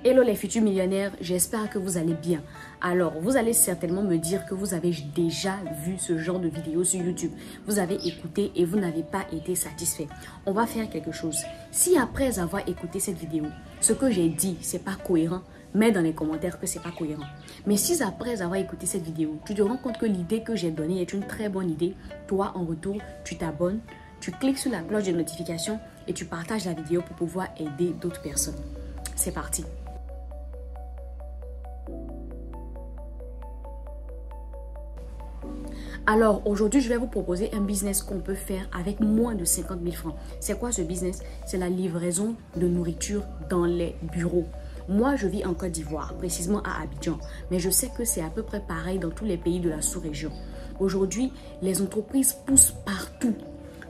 Hello les futurs millionnaires, j'espère que vous allez bien. Alors, vous allez certainement me dire que vous avez déjà vu ce genre de vidéo sur YouTube. Vous avez écouté et vous n'avez pas été satisfait. On va faire quelque chose. Si après avoir écouté cette vidéo, ce que j'ai dit, c'est pas cohérent, mets dans les commentaires que c'est pas cohérent. Mais si après avoir écouté cette vidéo, tu te rends compte que l'idée que j'ai donnée est une très bonne idée, toi en retour, tu t'abonnes, tu cliques sur la cloche de notification et tu partages la vidéo pour pouvoir aider d'autres personnes. C'est parti. Alors aujourd'hui, je vais vous proposer un business qu'on peut faire avec moins de 50 000 francs. C'est quoi ce business? C'est la livraison de nourriture dans les bureaux. Moi, je vis en Côte d'Ivoire, précisément à Abidjan. Mais je sais que c'est à peu près pareil dans tous les pays de la sous-région. Aujourd'hui, les entreprises poussent partout.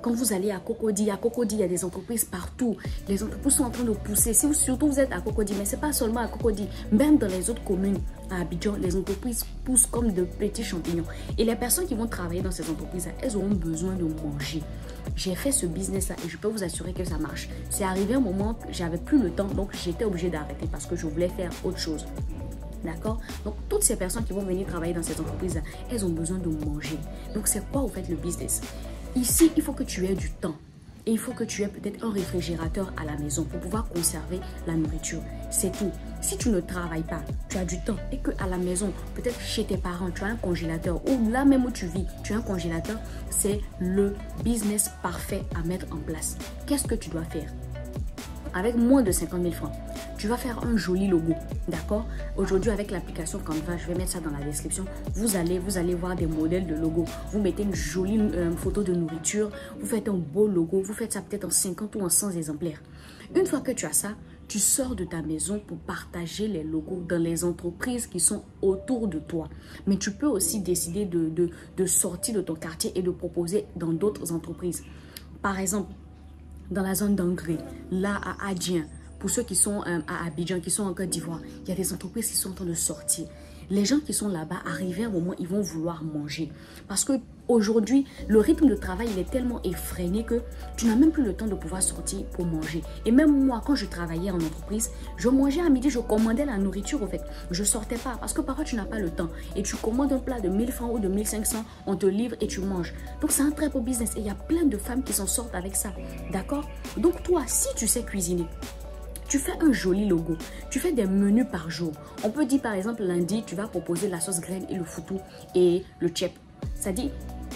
Quand vous allez à Cocody, il y a des entreprises partout. Les entreprises sont en train de pousser. Si vous, surtout vous êtes à Cocody, mais ce n'est pas seulement à Cocody. Même dans les autres communes à Abidjan, les entreprises poussent comme de petits champignons. Et les personnes qui vont travailler dans ces entreprises, elles auront besoin de manger. J'ai fait ce business-là et je peux vous assurer que ça marche. C'est arrivé un moment que j'avais plus le temps, donc j'étais obligée d'arrêter parce que je voulais faire autre chose. D'accord? Donc, toutes ces personnes qui vont venir travailler dans ces entreprises-là, elles ont besoin de manger. Donc, c'est quoi, vous faites le business? Ici, il faut que tu aies du temps. Et il faut que tu aies peut-être un réfrigérateur à la maison pour pouvoir conserver la nourriture. C'est tout. Si tu ne travailles pas, tu as du temps et qu'à la maison, peut-être chez tes parents, tu as un congélateur ou là même où tu vis, tu as un congélateur, c'est le business parfait à mettre en place. Qu'est-ce que tu dois faire? Avec moins de 50 000 francs, tu vas faire un joli logo, d'accord? Aujourd'hui, avec l'application Canva, je vais mettre ça dans la description. Vous allez voir des modèles de logo. Vous mettez une jolie photo de nourriture. Vous faites un beau logo. Vous faites ça peut-être en 50 ou en 100 exemplaires. Une fois que tu as ça, tu sors de ta maison pour partager les logos dans les entreprises qui sont autour de toi. Mais tu peux aussi décider de sortir de ton quartier et de proposer dans d'autres entreprises. Par exemple, dans la zone d'Angré, là à Adjien, pour ceux qui sont à Abidjan, qui sont en Côte d'Ivoire, il y a des entreprises qui sont en train de sortir. Les gens qui sont là-bas, arrivés à un moment, ils vont vouloir manger. Parce qu'aujourd'hui, le rythme de travail, il est tellement effréné que tu n'as même plus le temps de pouvoir sortir pour manger. Et même moi, quand je travaillais en entreprise, je mangeais à midi, je commandais la nourriture au fait. Je ne sortais pas parce que parfois tu n'as pas le temps. Et tu commandes un plat de 1000 francs ou de 1500, on te livre et tu manges. Donc c'est un très beau business. Et il y a plein de femmes qui s'en sortent avec ça. D'accord? Donc toi, si tu sais cuisiner, tu fais un joli logo. Tu fais des menus par jour. On peut dire par exemple lundi, tu vas proposer la sauce graine et le foutou et le tchèp. C'est-à-dire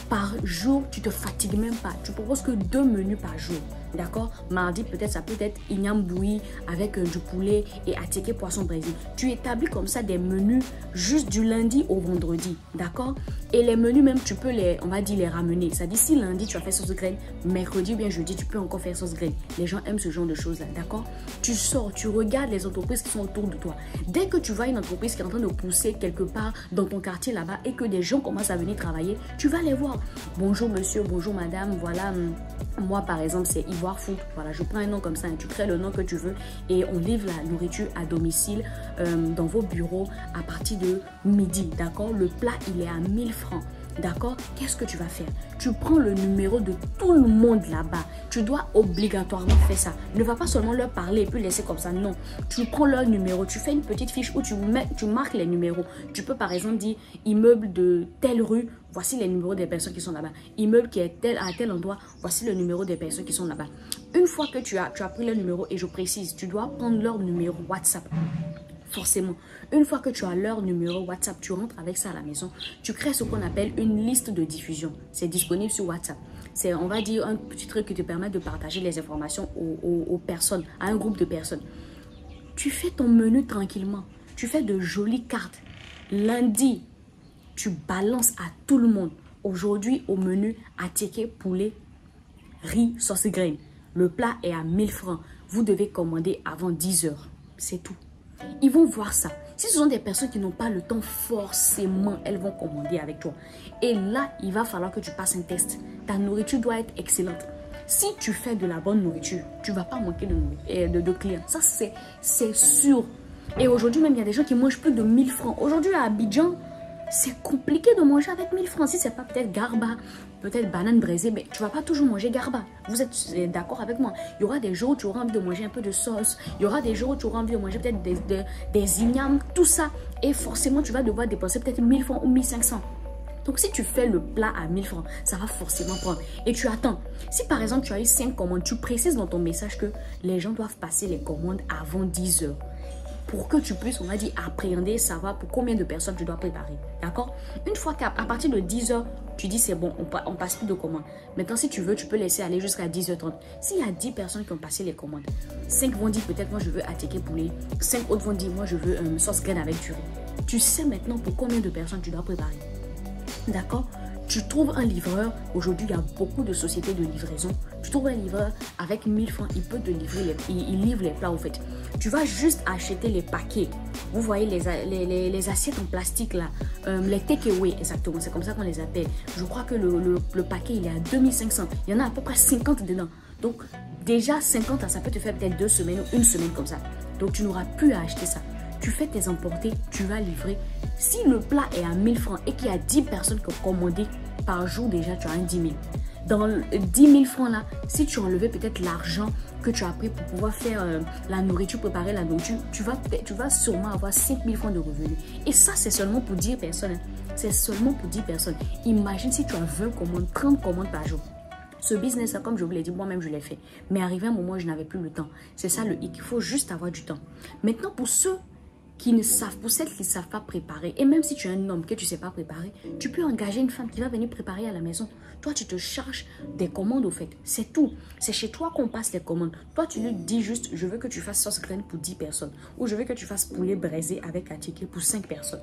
par jour, tu te fatigues même pas. Tu proposes que 2 menus par jour. D'accord? Mardi, peut-être, ça peut être igname bouilli avec du poulet et attiqué poisson brésil. Tu établis comme ça des menus juste du lundi au vendredi. D'accord? Et les menus même, tu peux on va dire, les ramener. C'est-à-dire, si lundi, tu as fait sauce graine, mercredi ou bien jeudi, tu peux encore faire sauce graine. Les gens aiment ce genre de choses-là. D'accord? Tu sors, tu regardes les entreprises qui sont autour de toi. Dès que tu vois une entreprise qui est en train de pousser quelque part dans ton quartier là-bas et que des gens commencent à venir travailler, tu vas les voir. Bonjour monsieur, bonjour madame, voilà, moi par exemple, c'est Ivoire Food. Voilà, je prends un nom comme ça, tu crées le nom que tu veux et on livre la nourriture à domicile dans vos bureaux à partir de midi, d'accord? Le plat, il est à 1000 francs. D'accord? Qu'est-ce que tu vas faire? Tu prends le numéro de tout le monde là-bas. Tu dois obligatoirement faire ça. Ne va pas seulement leur parler et puis laisser comme ça. Non. Tu prends leur numéro. Tu fais une petite fiche où tu marques les numéros. Tu peux par exemple dire immeuble de telle rue. Voici les numéros des personnes qui sont là-bas. Immeuble qui est à tel endroit. Voici le numéro des personnes qui sont là-bas. Une fois que tu as pris leur numéro, et je précise, tu dois prendre leur numéro WhatsApp. Forcément, une fois que tu as leur numéro WhatsApp, tu rentres avec ça à la maison, tu crées ce qu'on appelle une liste de diffusion. C'est disponible sur WhatsApp. C'est, on va dire, un petit truc qui te permet de partager les informations aux personnes, à un groupe de personnes. Tu fais ton menu tranquillement. Tu fais de jolies cartes. Lundi, tu balances à tout le monde. Aujourd'hui, au menu, attiqué, poulet, riz, sauce graine. Le plat est à 1000 francs. Vous devez commander avant 10 heures. C'est tout. Ils vont voir ça. Si ce sont des personnes qui n'ont pas le temps, forcément, elles vont commander avec toi. Et là, il va falloir que tu passes un test. Ta nourriture doit être excellente. Si tu fais de la bonne nourriture, tu ne vas pas manquer de clients. Ça, c'est sûr. Et aujourd'hui, même, il y a des gens qui mangent plus de 1000 francs. Aujourd'hui, à Abidjan, c'est compliqué de manger avec 1000 francs. Si c'est pas peut-être garba, peut-être banane braisée, mais tu vas pas toujours manger garba. Vous êtes d'accord avec moi? Il y aura des jours où tu auras envie de manger un peu de sauce. Il y aura des jours où tu auras envie de manger peut-être des ignames, tout ça. Et forcément, tu vas devoir dépenser peut-être 1000 francs ou 1500. Donc, si tu fais le plat à 1000 francs, ça va forcément prendre. Et tu attends. Si par exemple, tu as eu 5 commandes, tu précises dans ton message que les gens doivent passer les commandes avant 10 heures. Pour que tu puisses, on va dire, appréhender, savoir pour combien de personnes tu dois préparer. D'accord? Une fois qu'à partir de 10 heures, tu dis c'est bon, on passe plus de commandes. Maintenant, si tu veux, tu peux laisser aller jusqu'à 10h30. S'il y a 10 personnes qui ont passé les commandes, 5 vont dire peut-être moi je veux attiquer poulet. 5 autres vont dire moi je veux sauce graine avec du riz. Tu sais maintenant pour combien de personnes tu dois préparer. D'accord? Tu trouves un livreur. Aujourd'hui, il y a beaucoup de sociétés de livraison. Tu trouves un livreur avec 1000 francs. Il peut te livrer, il livre les plats au fait. Tu vas juste acheter les paquets. Vous voyez les assiettes en plastique là. Les takeaway, exactement. C'est comme ça qu'on les appelle. Je crois que le paquet, il est à 2500. Il y en a à peu près 50 dedans. Donc, déjà 50, ça peut te faire peut-être 2 semaines ou 1 semaine comme ça. Donc, tu n'auras plus à acheter ça. Tu fais tes emportés, tu vas livrer. Si le plat est à 1000 francs et qu'il y a 10 personnes qui ont commandé par jour, déjà, tu as un 10 000. Dans 10 000 francs là, si tu enlevais peut-être l'argent que tu as pris pour pouvoir faire la nourriture, préparer la nourriture, tu vas sûrement avoir 5 000 francs de revenus. Et ça, c'est seulement pour 10 personnes. C'est seulement pour 10 personnes. Imagine si tu as 20 commandes, 30 commandes par jour. Ce business-là, comme je vous l'ai dit, moi-même, je l'ai fait. Mais arrivé à un moment où je n'avais plus le temps. C'est ça le hic. Il faut juste avoir du temps. Maintenant, pour ceux qui ne savent, pour celles qui ne savent pas préparer, et même si tu es un homme que tu ne sais pas préparer, tu peux engager une femme qui va venir préparer à la maison. Toi, tu te charges des commandes au fait. C'est tout. C'est chez toi qu'on passe les commandes. Toi, tu lui dis juste, je veux que tu fasses sauce graine pour 10 personnes. Ou je veux que tu fasses poulet braisé avec attiqué pour 5 personnes.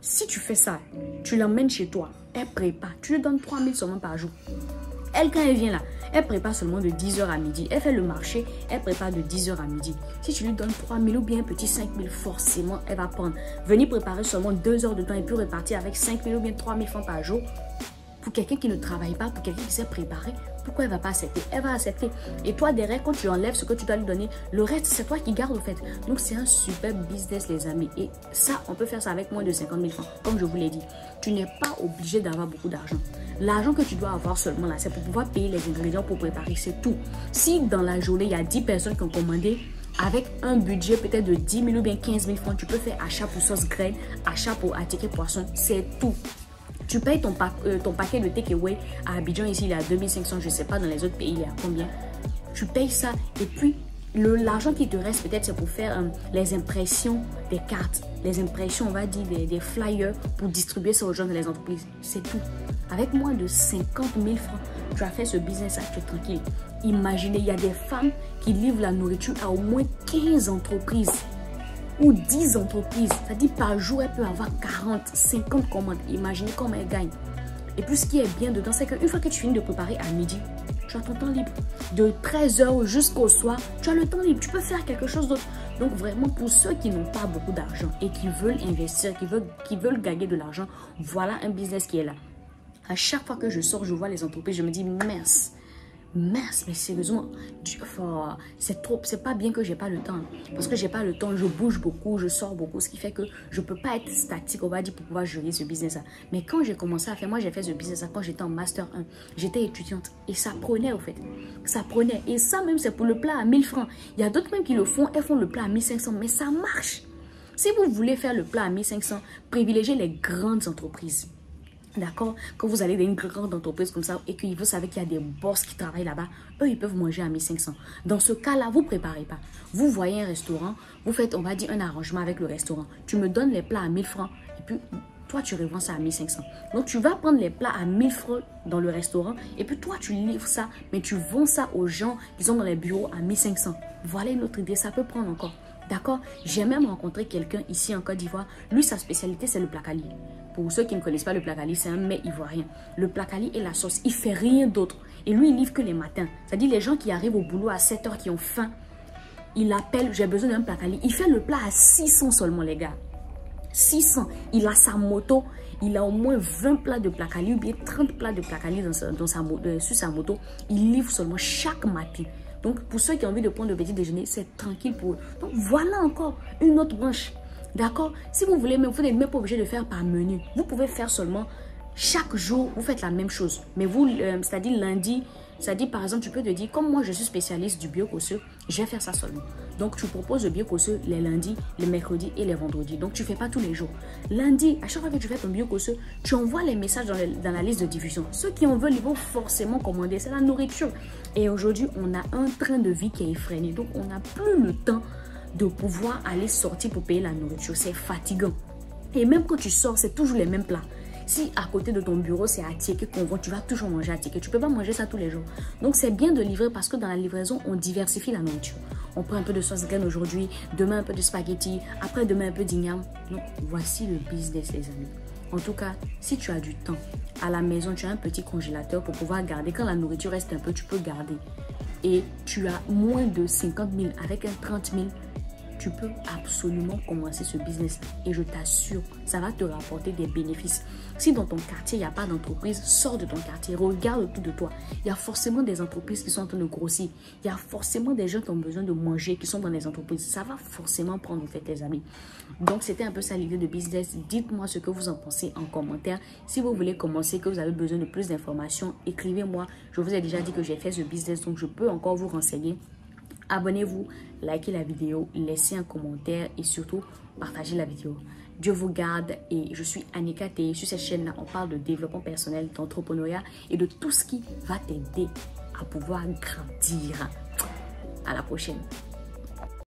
Si tu fais ça, tu l'emmènes chez toi, elle prépare. Tu lui donnes 3 000 seulement par jour. Elle, quand elle vient là, elle prépare seulement de 10h à midi. Elle fait le marché, elle prépare de 10h à midi. Si tu lui donnes 3 000 ou bien un petit 5 000, forcément, elle va prendre. Venir préparer seulement 2 heures de temps et puis repartir avec 5 000 ou bien 3 000 francs par jour. Pour quelqu'un qui ne travaille pas, pour quelqu'un qui sait préparer, pourquoi elle ne va pas accepter? Elle va accepter. Et toi, derrière, quand tu enlèves ce que tu dois lui donner, le reste, c'est toi qui gardes au fait. Donc, c'est un super business, les amis. Et ça, on peut faire ça avec moins de 50 000 francs. Comme je vous l'ai dit, tu n'es pas obligé d'avoir beaucoup d'argent. L'argent que tu dois avoir seulement là, c'est pour pouvoir payer les ingrédients pour préparer, c'est tout. Si dans la journée, il y a 10 personnes qui ont commandé, avec un budget peut-être de 10 000 ou bien 15 000 francs, tu peux faire achat pour sauce graine, achat pour attiqué poisson, c'est tout. Tu payes ton paquet de takeaway à Abidjan, ici il est à 2500, je ne sais pas dans les autres pays il est à combien. Tu payes ça et puis l'argent qui te reste peut-être c'est pour faire les impressions des cartes, les impressions on va dire des flyers pour distribuer ça aux gens dans les entreprises. C'est tout. Avec moins de 50 000 francs, tu as fait ce business là, tu es tranquille. Imaginez, il y a des femmes qui livrent la nourriture à au moins 15 entreprises. Ou 10 entreprises, c'est-à-dire par jour, elle peut avoir 40, 50 commandes. Imaginez comment elle gagne. Et puis, ce qui est bien dedans, c'est qu'une fois que tu finis de préparer à midi, tu as ton temps libre. De 13h jusqu'au soir, tu as le temps libre. Tu peux faire quelque chose d'autre. Donc, vraiment, pour ceux qui n'ont pas beaucoup d'argent et qui veulent investir, qui veulent gagner de l'argent, voilà un business qui est là. À chaque fois que je sors, je vois les entreprises, je me dis, mince, mais sérieusement, c'est pas bien que j'ai pas le temps. Parce que j'ai pas le temps, je bouge beaucoup, je sors beaucoup, ce qui fait que je peux pas être statique, on va dire, pour pouvoir gérer ce business-là. Mais quand j'ai commencé à faire, moi j'ai fait ce business-là quand j'étais en Master 1. J'étais étudiante et ça prenait au fait. Ça prenait. Et ça même, c'est pour le plat à 1000 francs. Il y a d'autres même qui le font, elles font le plat à 1500, mais ça marche. Si vous voulez faire le plat à 1500, privilégiez les grandes entreprises. D'accord? Quand vous allez dans une grande entreprise comme ça et que vous savez qu'il y a des boss qui travaillent là-bas, eux, ils peuvent manger à 1500. Dans ce cas-là, vous ne préparez pas. Vous voyez un restaurant, vous faites, on va dire, un arrangement avec le restaurant. Tu me donnes les plats à 1000 francs et puis toi, tu revends ça à 1500. Donc, tu vas prendre les plats à 1000 francs dans le restaurant et puis toi, tu livres ça, mais tu vends ça aux gens qui sont dans les bureaux à 1500. Voilà une autre idée, ça peut prendre encore. D'accord? J'ai même rencontré quelqu'un ici en Côte d'Ivoire. Lui, sa spécialité, c'est le placali. Pour ceux qui ne connaissent pas le placali, c'est un mets ivoirien. Le placali et la sauce, il ne fait rien d'autre. Et lui, il livre que les matins. C'est-à-dire les gens qui arrivent au boulot à 7 h, qui ont faim, il appelle, j'ai besoin d'un placali. Il fait le plat à 600 seulement, les gars. 600. Il a sa moto. Il a au moins 20 plats de placali ou bien 30 plats de placali sur sa moto. Il livre seulement chaque matin. Donc, pour ceux qui ont envie de prendre le petit déjeuner, c'est tranquille pour eux. Donc, voilà encore une autre branche. D'accord? Si vous voulez, mais vous n'êtes même pas obligé de faire par menu. Vous pouvez faire seulement chaque jour, vous faites la même chose. Mais vous, c'est-à-dire lundi, c'est-à-dire par exemple, tu peux te dire, comme moi je suis spécialiste du biocosseux, je vais faire ça seulement. Donc tu proposes le biocosseux les lundis, les mercredis et les vendredis. Donc tu ne fais pas tous les jours. Lundi, à chaque fois que tu fais ton biocosseux, tu envoies les messages dans la liste de diffusion. Ceux qui en veulent, ils vont forcément commander. C'est la nourriture. Et aujourd'hui, on a un train de vie qui est effréné. Donc on n'a plus le temps de pouvoir aller sortir pour payer la nourriture. C'est fatigant. Et même quand tu sors, c'est toujours les mêmes plats. Si à côté de ton bureau, c'est à ticket qu'on vend, tu vas toujours manger à ticket. Tu ne peux pas manger ça tous les jours. Donc, c'est bien de livrer parce que dans la livraison, on diversifie la nourriture. On prend un peu de sauce graine aujourd'hui, demain un peu de spaghetti, après demain un peu d'igname. Donc, voici le business, les amis. En tout cas, si tu as du temps, à la maison, tu as un petit congélateur pour pouvoir garder. Quand la nourriture reste un peu, tu peux garder. Et tu as moins de 50 000 avec un 30 000. Tu peux absolument commencer ce business et je t'assure, ça va te rapporter des bénéfices. Si dans ton quartier, il n'y a pas d'entreprise, sors de ton quartier, regarde autour de toi. Il y a forcément des entreprises qui sont en train de grossir. Il y a forcément des gens qui ont besoin de manger, qui sont dans les entreprises. Ça va forcément prendre en fait tes amis. Donc, c'était un peu ça l'idée de business. Dites-moi ce que vous en pensez en commentaire. Si vous voulez commencer, que vous avez besoin de plus d'informations, écrivez-moi. Je vous ai déjà dit que j'ai fait ce business, donc je peux encore vous renseigner. Abonnez-vous, likez la vidéo, laissez un commentaire et surtout, partagez la vidéo. Dieu vous garde et je suis Annika T. Sur cette chaîne-là, on parle de développement personnel, d'entrepreneuriat et de tout ce qui va t'aider à pouvoir grandir. À la prochaine.